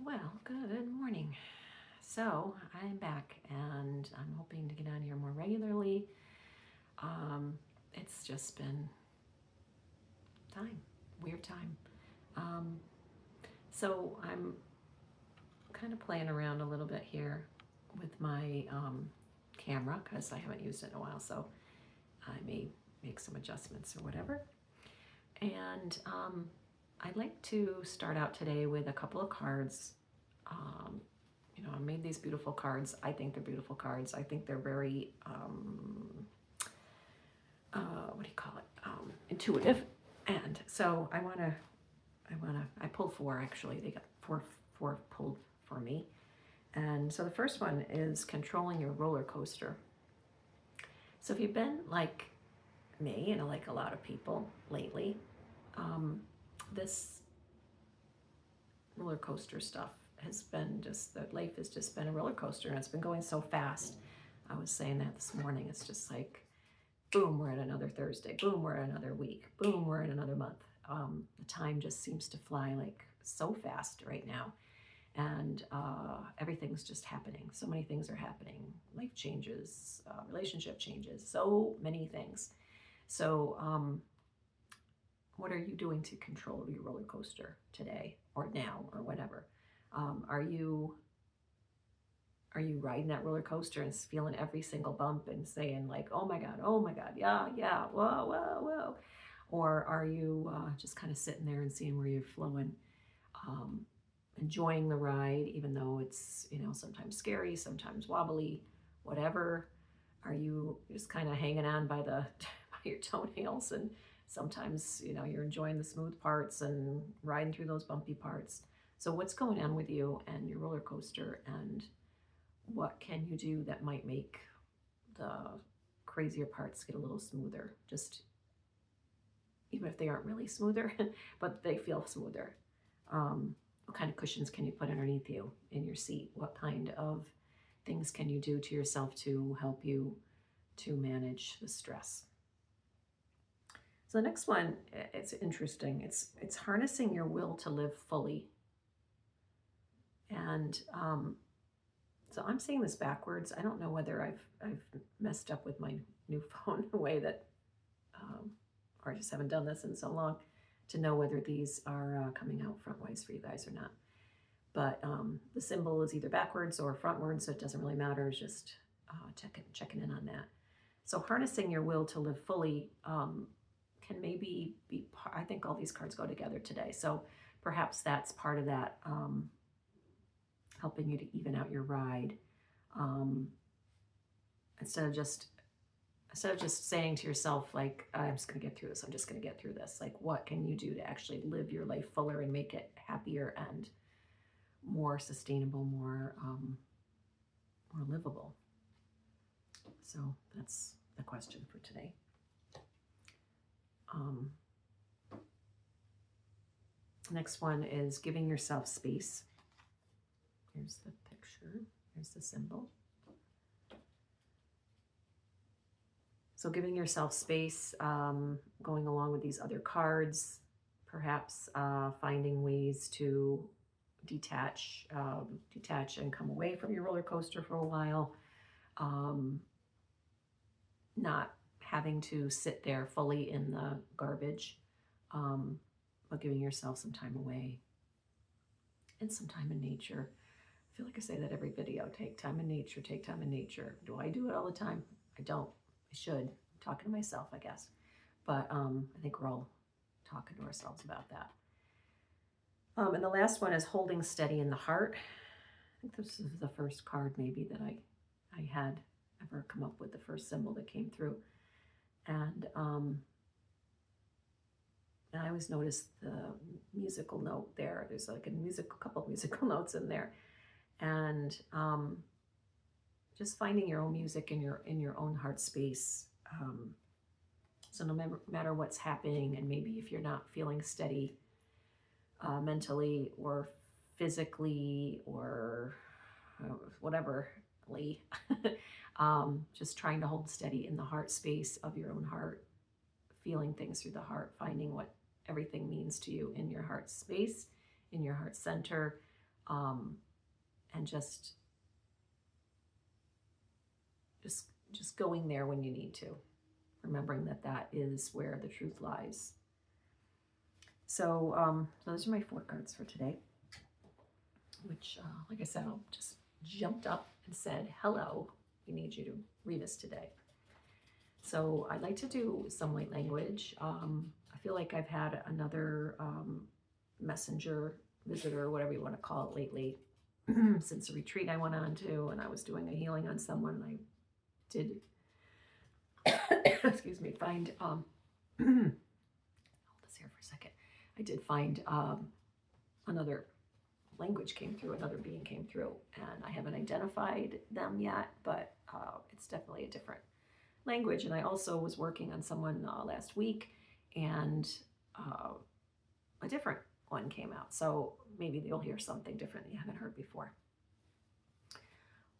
Well, good morning. So I'm back and I'm hoping to get on here more regularly. Um, it's just been time, weird time. Um, so I'm kind of playing around a little bit here with my camera because I haven't used it in a while. So I may make some adjustments or whatever. And I'd like to start out today with a couple of cards. Um, I made these beautiful cards. I think they're beautiful cards. I think they're very, what do you call it? Intuitive. And so I pulled four actually. They got four pulled for me. And so the first one is controlling your roller coaster. So if you've been like me and like a lot of people lately, this roller coaster stuff has been just, that life has just been a roller coaster and it's been going so fast. I was saying that this morning. It's just like, boom, we're at another Thursday. Boom, we're at another week. Boom, we're in another month. The time just seems to fly like so fast right now. And everything's just happening. So many things are happening. Life changes, relationship changes, so many things. So, what are you doing to control your roller coaster today or now or whatever? Are you riding that roller coaster and feeling every single bump and saying like, oh my God, yeah, yeah, whoa, whoa, whoa? Or are you just kind of sitting there and seeing where you're flowing, um, enjoying the ride, even though it's, sometimes scary, sometimes wobbly, whatever? Are you just kind of hanging on by the by your toenails, and sometimes, you're enjoying the smooth parts and riding through those bumpy parts? So what's going on with you and your roller coaster, and what can you do that might make the crazier parts get a little smoother? Just even if they aren't really smoother, but they feel smoother. What kind of cushions can you put underneath you in your seat? What kind of things can you do to yourself to help you to manage the stress? So the next one, it's interesting. It's harnessing your will to live fully. And so I'm saying this backwards. I don't know whether I've messed up with my new phone the way that, or I just haven't done this in so long to know whether these are coming out frontwise for you guys or not. But the symbol is either backwards or frontwards, so it doesn't really matter. It's just checking in on that. So harnessing your will to live fully can maybe be, I think all these cards go together today. So perhaps that's part of that, helping you to even out your ride. Um, instead of just saying to yourself, like, I'm just going to get through this. I'm just going to get through this. Like, what can you do to actually live your life fuller and make it happier and more sustainable, more livable? So that's the question for today. Next one is giving yourself space. Here's the picture. Here's the symbol. So giving yourself space, going along with these other cards, perhaps finding ways to detach and come away from your roller coaster for a while, not having to sit there fully in the garbage, but giving yourself some time away and some time in nature. I feel like I say that every video. Take time in nature, take time in nature. Do I do it all the time? I don't. I should. I'm talking to myself, I guess. But I think we're all talking to ourselves about that. And the last one is holding steady in the heart. I think this is the first card maybe that I had ever come up with, the first symbol that came through. And I always notice the musical note there. There's like a couple of musical notes in there. And just finding your own music in your own heart space. So no matter what's happening, and maybe if you're not feeling steady mentally or physically or whatever, just trying to hold steady in the heart space of your own heart, feeling things through the heart, finding what everything means to you in your heart space, in your heart center, and just going there when you need to, remembering that that is where the truth lies. So, so those are my 4 cards for today, which, like I said, I just jumped up and said, hello, we need you to read us today. So I'd like to do some light language. I feel like I've had another messenger visitor, whatever you want to call it, lately, since a retreat I went on to, and I was doing a healing on someone. I did, excuse me, find, hold this here for a second. I did find another language came through, another being came through, and I haven't identified them yet, but it's definitely a different language. And I also was working on someone last week, and a different one came out. So maybe you'll hear something different that you haven't heard before.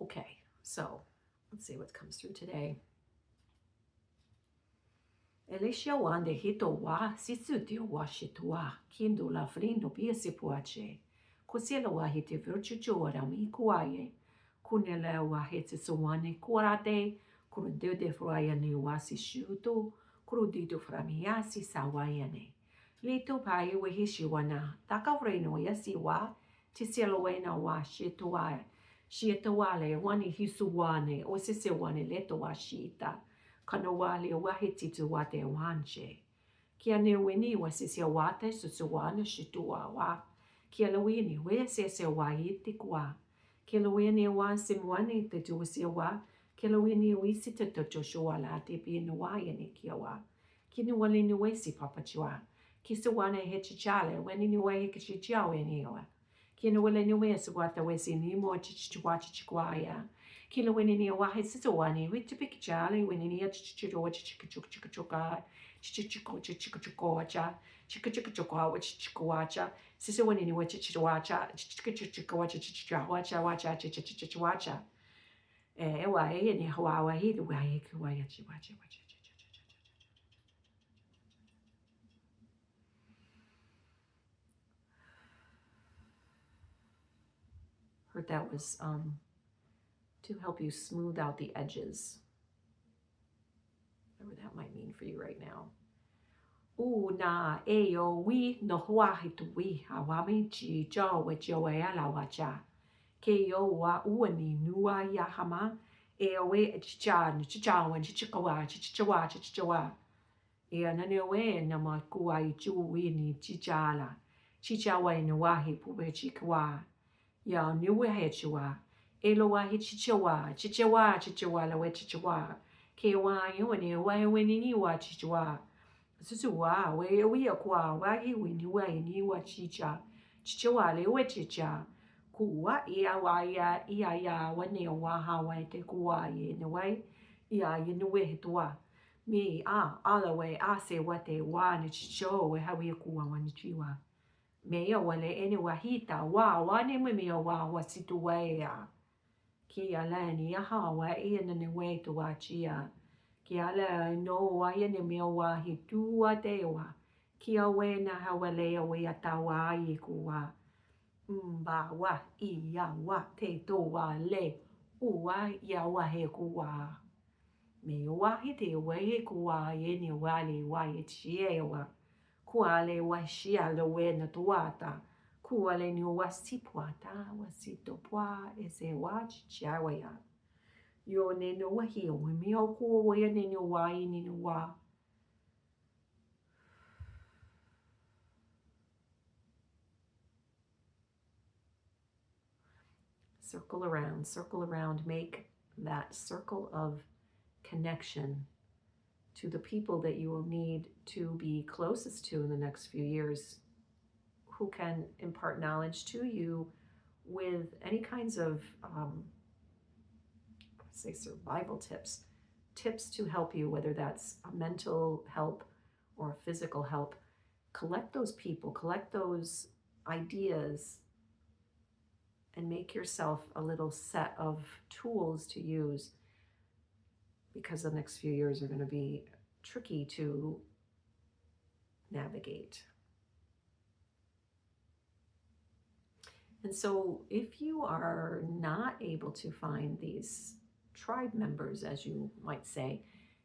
Okay, so let's see what comes through today. Elisha wande hito wa sisudio wa shitua kindu la frindo pia sipuache. Kosiela wa hite virtue joara mi kuaye. Kunela wa hete sowane kuarate. Kurunde de fruaya ni wasi shuto. Kurudido framiasi sawayane. Lito pai we hishiwana. Takavreno yasiwa. Tisielowena wa shitua. Shietawale wani hisuwane o sisewane leto wa shita. Kanawali wahiti tu wate wanche. Kia ne weni wa sisia wate susuwana shitua wa. Kia lawini we sese wa iti kwa. Kia lawini wa simwani te tuwasia wa. Kia lawini wisi te tochoshua la te pinu wa yene kia wa. Kinu wali ni wesi papachua. Kisa wane hechichale weni ni wa hekichichiawe niwa. Kina wale ni wesi wata wesi ni mo chichichua chichikwaya. Kila winini wahi sisawani witipikchali winini chichichiro chichichuka chichichukocha chichichukocha chichichukocha sisa winini wachichiwacha chichichukocha chichichuacha wacha chichichuacha ewa ni hawa hidu wahi kwaya chiwacha wacha. Heard that was to help you smooth out the edges, whatever that might mean for you right now. Na eyo we no huahi tu we hawami chi jo we jo e ala wacha. Ke yo wa uani nua ya hama eyo we chicha chichawa chichawa. Ea nane we na ma kua I chu we ni chichala. Chichawa ni wahi pube chikwa. Ya ni we hechua. Elowa hichichewa, chichewa la we chichewa. Kewa yoni wa wenini wa chichewa. Susuwa we akwa wa wini wa ni wa chicha. Chichewa le we chicha. Kuwa ia wa ya wane wa hawa te kuwa ye ne way. Ia ye no we hitwa. Me ala we se wate wa ni chicho we hawi kuwa wa ni chiwa. Mea wale ene wahita wa ne me wa situwea. Kia lani ya hawa ia na ne we tu wachia. Kia la no wa ia ne mea wa hitua dewa. Kia we na hawa lea we atawa I kuwa. Mba wa ia wa te to wa le. Ua ia wa he kuwa. Me wa hite we he kuwa ye ne wale wa ye chiewa. Kuale wa shia le we na tuata. Kuale ni wasipuata wasitopwa ese watch chiawaya. Yo ne no wa hio we mi o ku we ne no wa ni no wa. Circle around, make that circle of connection to the people that you will need to be closest to in the next few years, who can impart knowledge to you with any kinds of, say, survival tips to help you, whether that's a mental help or a physical help. Collect those people, collect those ideas, and make yourself a little set of tools to use, because the next few years are going to be tricky to navigate. And so if you are not able to find these tribe members, as you might say,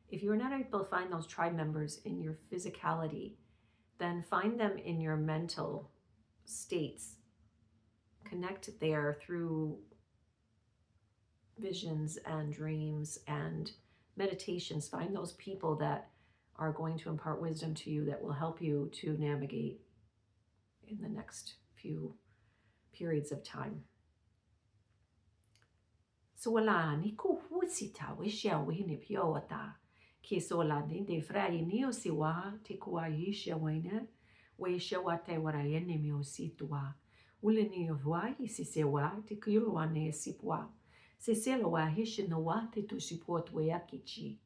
if you're not able to find those tribe members in your physicality, then find them in your mental states. Connect there through visions and dreams and meditations. Find those people that are going to impart wisdom to you that will help you to navigate in the next few periods of time. So wala ni ku husita wisha wini piota. Ki so la ni de frai ni o si wa te kua yisha wina. Wisha wa te wara yeni mi o si tua. Ule ni o wa i si se wa te kuilua ne si pua. Se se lo wa hisha no wa te tu support we akichi.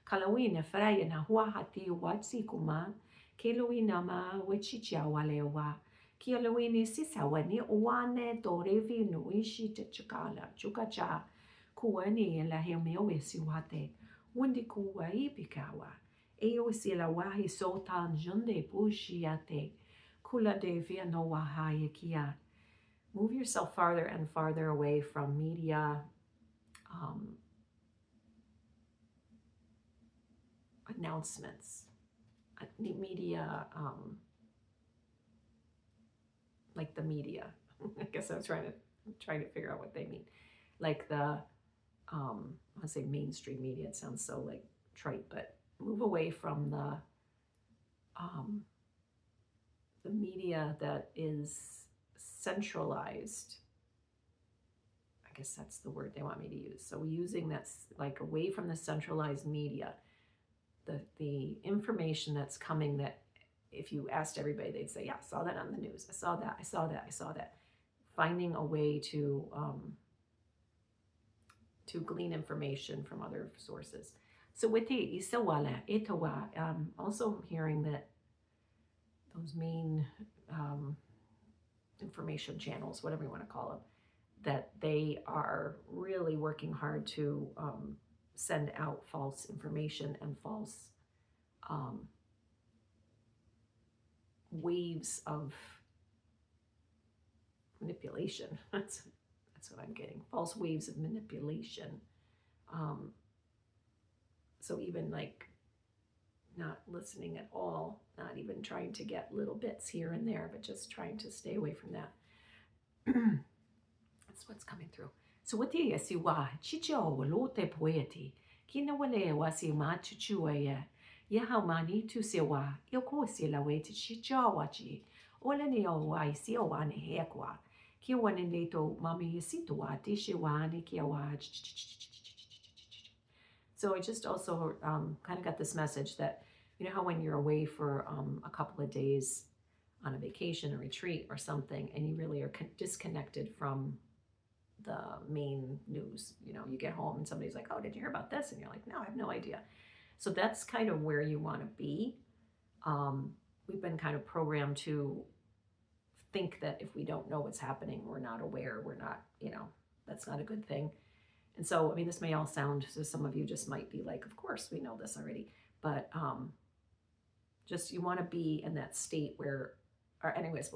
Kalawina frai na hua hati wa si kuma. Ke luina ma wichicha wale wa. Kia lawini sisawani owane dorevi nuishi te chakala chukacha kuani la hemeo siwate wundi kuwa ipikawa eo sila wahi sotan junde bushiate kula de via no wahaya kia. Move yourself farther and farther away from media announcements, media like the media. I guess I was trying to figure out what they mean. Like the I say mainstream media. It sounds so like trite, but move away from the media that is centralized. I guess that's the word they want me to use. So using that's like away from the centralized media, the information that's coming that if you asked everybody, they'd say, yeah, I saw that on the news. I saw that, I saw that, I saw that. Finding a way to glean information from other sources. So with the Isawala, Itawa, also hearing that those main information channels, whatever you want to call them, that they are really working hard to send out false information and false waves of manipulation. That's what I'm getting. False waves of manipulation. So even like not listening at all, not even trying to get little bits here and there, but just trying to stay away from that. That's what's coming through. So what do you see? Why chicho lote poeti kina wale wasi ma chuchuya ya how mani to se wa yo ko se la way to chicho wachi ole ne o wa si o wa ne hekwa ki wa ne to mami yesito wa ti she wa ne ki wa. So I just also kind of got this message that, you know how when you're away for a couple of days on a vacation, a retreat or something, and you really are disconnected from the main news. You know, you get home and somebody's like, oh, did you hear about this? And you're like, no, I have no idea. So that's kind of where you want to be. We've been kind of programmed to think that if we don't know what's happening, we're not aware, we're not, that's not a good thing. And so, I mean, this may all sound, so some of you just might be like, of course, we know this already. But just you want to be in that state where, or anyways,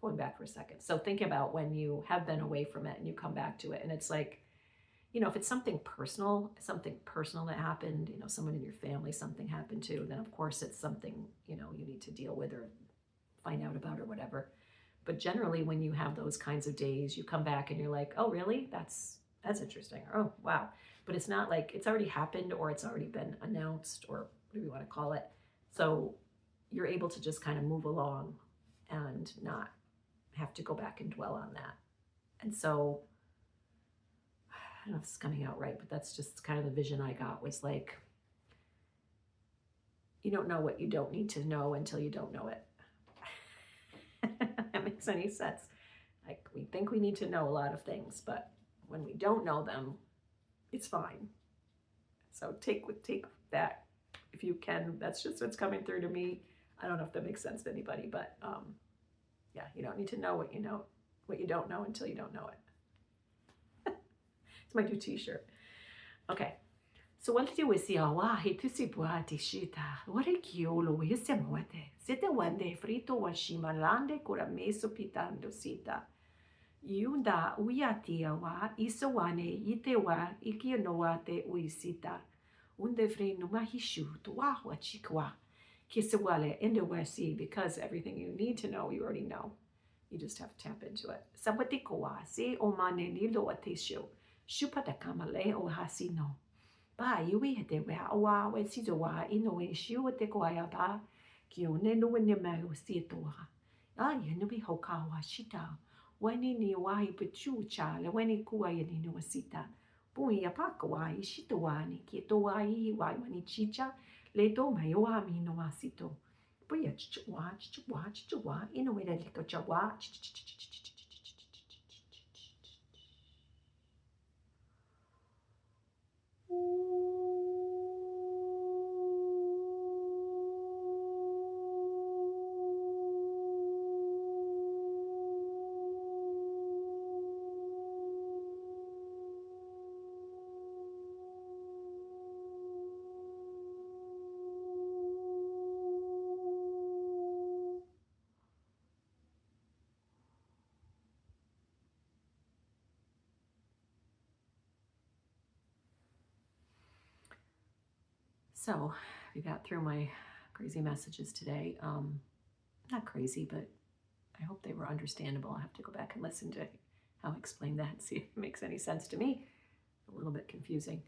going back for a second. So think about when you have been away from it and you come back to it. And it's like, if it's something personal that happened, someone in your family, something happened to, then of course it's something, you need to deal with or find out about or whatever. But generally when you have those kinds of days, you come back and you're like, oh, really? That's interesting. Or, oh, wow. But it's not like it's already happened or it's already been announced or whatever you want to call it. So you're able to just kind of move along and not have to go back and dwell on that. And so, I don't know if it's coming out right, but that's just kind of the vision I got was like, you don't know what you don't need to know until you don't know it. That makes any sense. Like we think we need to know a lot of things, but when we don't know them, it's fine. So take that if you can. That's just what's coming through to me. I don't know if that makes sense to anybody, but yeah, you don't need to know what you don't know until you don't know it. It's my new t-shirt. Okay. So what do we see? Wahi tu si buati shita. What a kiolo we se muete. Sete wande frito wa shimalande cura meso pitando sita. Yunda uyatia wa isawane ite wa ikinoa te uisita. Unde free numahishu tuwa wa chikwa. Kisawale indawasi, because everything you need to know, you already know. You just have to tap into it. Sabotikowa se omane nilo atesho. Shupatakamale o hasino. Ba yui hete wea owa we sizo wa ino e shiu te koaya ba. Ki o ne no ne me o sietoa. Ye no bi hokawa shita. Wani ni wahi pichu cha le wani kua ye ni no sita. Pui apaka wa i shito wa ni ki to wa I wa wani chicha. Le to mai o ami no asito. Pui a chichu wa ino e le liko cha wa. So we got through my crazy messages today. Not crazy, but I hope they were understandable. I'll have to go back and listen to how I explained that and see if it makes any sense to me. A little bit confusing.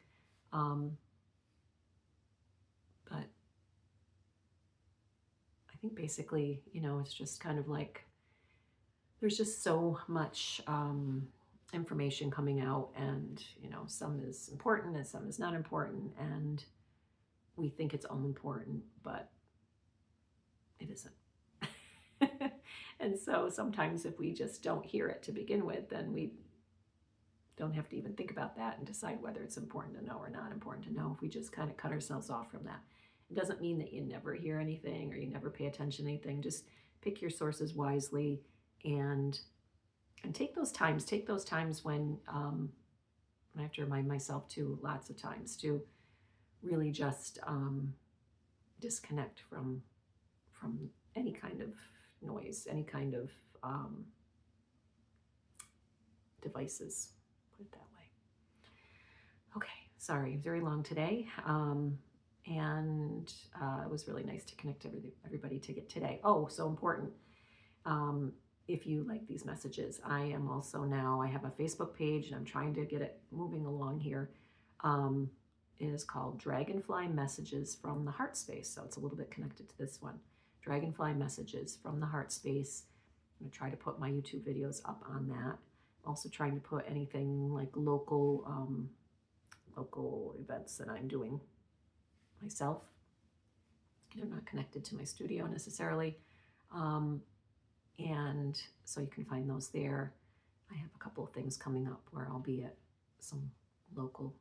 But I think basically, it's just kind of like there's just so much information coming out, and, some is important and some is not important. And we think it's all important, but it isn't. And so sometimes if we just don't hear it to begin with, then we don't have to even think about that and decide whether it's important to know or not important to know, if we just kind of cut ourselves off from that. It doesn't mean that you never hear anything or you never pay attention to anything. Just pick your sources wisely and take those times. Take those times when I have to remind myself too, lots of times, to really just disconnect from any kind of noise, any kind of devices, put it that way. Okay, sorry, very long today. And it was really nice to connect everybody to get today. Oh, so important. If you like these messages, I am also now, I have a Facebook page and I'm trying to get it moving along here. It is called Dragonfly Messages from the Heart Space. So it's a little bit connected to this one. Dragonfly Messages from the Heart Space. I'm going to try to put my YouTube videos up on that. I'm also trying to put anything like local events that I'm doing myself. They're not connected to my studio necessarily. And so you can find those there. I have a couple of things coming up where I'll be at some local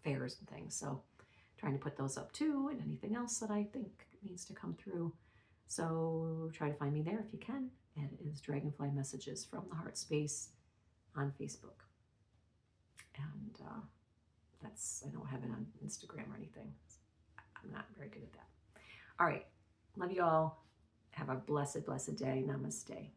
fairs and things. So trying to put those up too, and anything else that I think needs to come through. So try to find me there if you can. And it is Dragonfly Messages from the Heart Space on Facebook. And I don't have it on Instagram or anything. I'm not very good at that. All right. Love you all. Have a blessed, blessed day. Namaste.